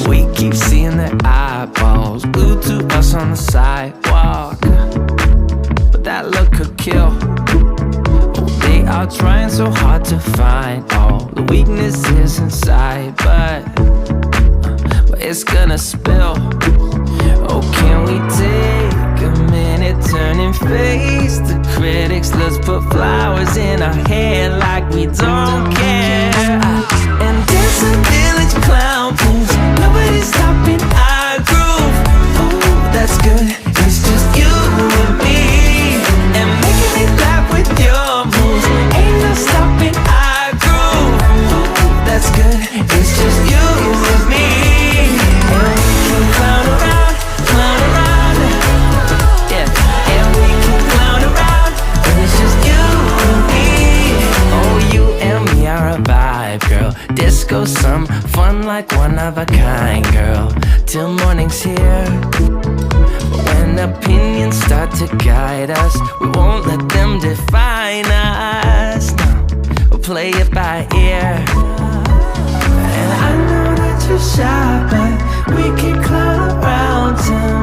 We keep seeing their eyeballs glued to us on the sidewalk, but that look could kill. Oh, they are trying so hard to find all the weaknesses inside, but it's gonna spill. Oh, can we take a minute, turn and face the critics? Let's put flowers in our hair like we don't care, and dance a village clown moves. Nobody's stopping our groove. Oh, that's good. It's just you and me, and making me laugh with your moves. Ain't no stopping our groove. Oh, that's good. It's just you and me, and we can clown around, yeah. And we can clown around, and it's just you and me. Oh, you and me are a vibe, girl. Disco, some fun like one of a kind, girl. Till morning's here. When opinions start to guide us, we won't let them define us. No, we'll play it by ear. And I know that you're shy, but we can clown around tonight.